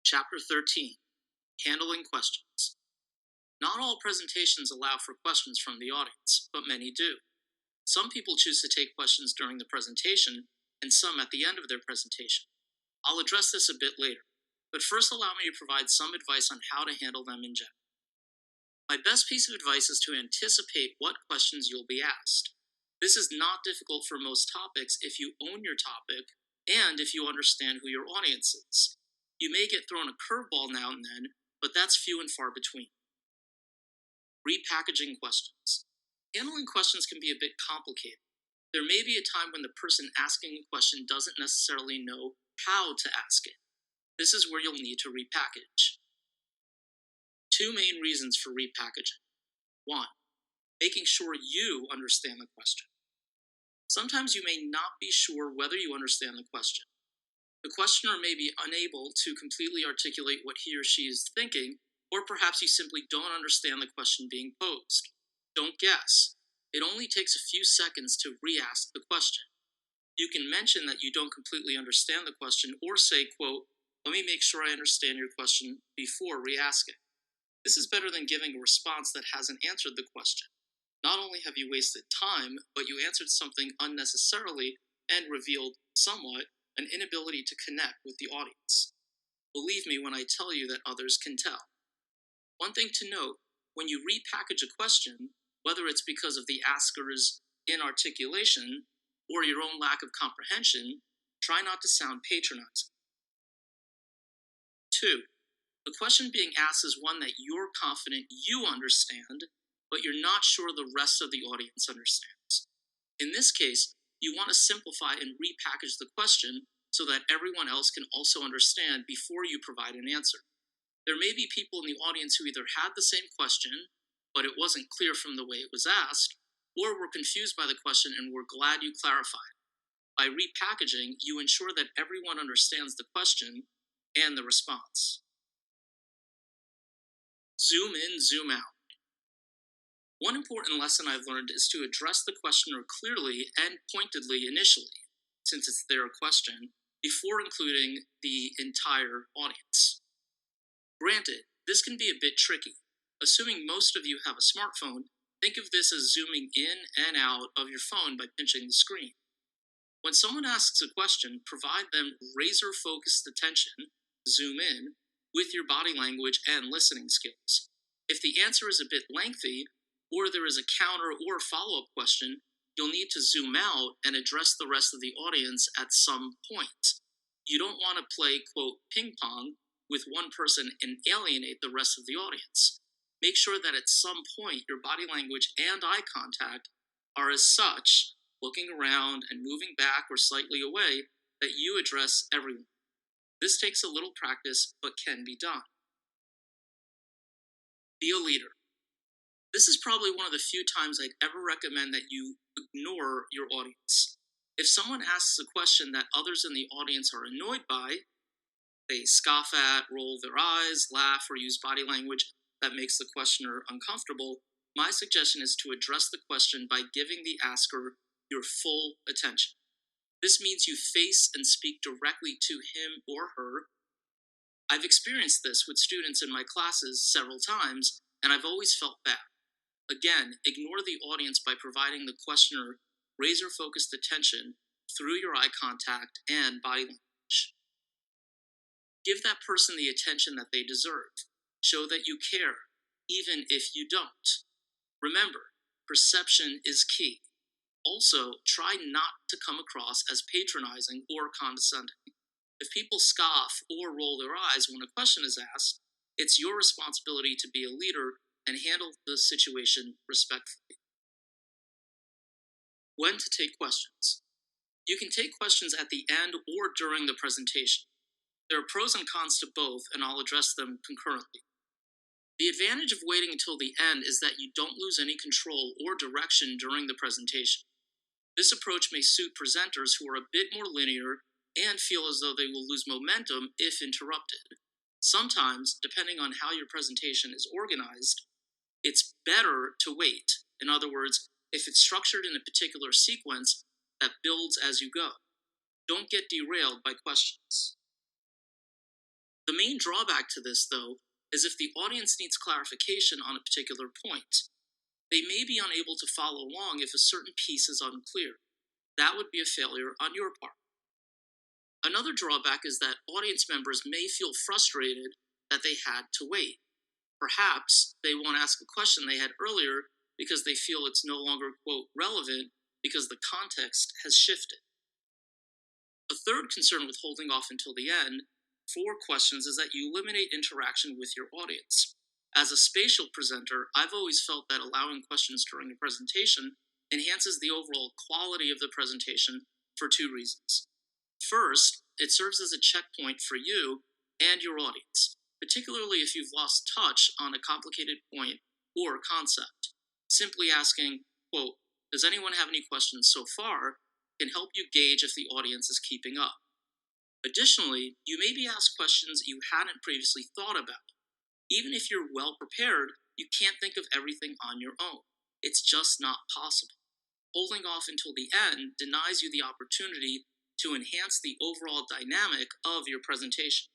Chapter 13, Handling Questions. Not all presentations allow for questions from the audience, but many do. Some people choose to take questions during the presentation, and some at the end of their presentation. I'll address this a bit later, but first allow me to provide some advice on how to handle them in general. My best piece of advice is to anticipate what questions you'll be asked. This is not difficult for most topics if you own your topic and if you understand who your audience is. You may get thrown a curveball now and then, but that's few and far between. Repackaging questions. Handling questions can be a bit complicated. There may be a time when the person asking a question doesn't necessarily know how to ask it. This is where you'll need to repackage. Two main reasons for repackaging. 1. Making sure you understand the question. Sometimes you may not be sure whether you understand the question. The questioner may be unable to completely articulate what he or she is thinking, or perhaps you simply don't understand the question being posed. Don't guess. It only takes a few seconds to re-ask the question. You can mention that you don't completely understand the question, or say, quote, "Let me make sure I understand your question before re-asking." This is better than giving a response that hasn't answered the question. Not only have you wasted time, but you answered something unnecessarily and revealed somewhat an inability to connect with the audience. Believe me when I tell you that others can tell. One thing to note, when you repackage a question, whether it's because of the asker's inarticulation or your own lack of comprehension, try not to sound patronizing. 2. The question being asked is one that you're confident you understand, but you're not sure the rest of the audience understands. In this case, you want to simplify and repackage the question so that everyone else can also understand before you provide an answer. There may be people in the audience who either had the same question, but it wasn't clear from the way it was asked, or were confused by the question and were glad you clarified. By repackaging, you ensure that everyone understands the question and the response. Zoom in, zoom out. One important lesson I've learned is to address the questioner clearly and pointedly initially, since it's their question, before including the entire audience. Granted, this can be a bit tricky. Assuming most of you have a smartphone, think of this as zooming in and out of your phone by pinching the screen. When someone asks a question, provide them razor-focused attention, zoom in, with your body language and listening skills. If the answer is a bit lengthy, or there is a counter or follow-up question, you'll need to zoom out and address the rest of the audience at some point. You don't want to play, quote, ping pong with one person and alienate the rest of the audience. Make sure that at some point your body language and eye contact are as such, looking around and moving back or slightly away, that you address everyone. This takes a little practice, but can be done. Be a leader. This is probably one of the few times I'd ever recommend that you ignore your audience. If someone asks a question that others in the audience are annoyed by, they scoff at, roll their eyes, laugh, or use body language that makes the questioner uncomfortable, my suggestion is to address the question by giving the asker your full attention. This means you face and speak directly to him or her. I've experienced this with students in my classes several times, and I've always felt bad. Again, ignore the audience by providing the questioner razor-focused attention through your eye contact and body language. Give that person the attention that they deserve. Show that you care, even if you don't. Remember, perception is key. Also, try not to come across as patronizing or condescending. If people scoff or roll their eyes when a question is asked, it's your responsibility to be a leader and handle the situation respectfully. When to take questions. You can take questions at the end or during the presentation. There are pros and cons to both, and I'll address them concurrently. The advantage of waiting until the end is that you don't lose any control or direction during the presentation. This approach may suit presenters who are a bit more linear and feel as though they will lose momentum if interrupted. Sometimes, depending on how your presentation is organized, it's better to wait. In other words, if it's structured in a particular sequence that builds as you go. Don't get derailed by questions. The main drawback to this, though, is if the audience needs clarification on a particular point. They may be unable to follow along if a certain piece is unclear. That would be a failure on your part. Another drawback is that audience members may feel frustrated that they had to wait. Perhaps they won't ask a question they had earlier because they feel it's no longer, quote, relevant because the context has shifted. A third concern with holding off until the end for questions is that you eliminate interaction with your audience. As a spatial presenter, I've always felt that allowing questions during a presentation enhances the overall quality of the presentation for two reasons. First, it serves as a checkpoint for you and your audience, particularly if you've lost touch on a complicated point or concept. Simply asking, quote, does anyone have any questions so far, can help you gauge if the audience is keeping up. Additionally, you may be asked questions you hadn't previously thought about. Even if you're well prepared, you can't think of everything on your own. It's just not possible. Holding off until the end denies you the opportunity to enhance the overall dynamic of your presentation.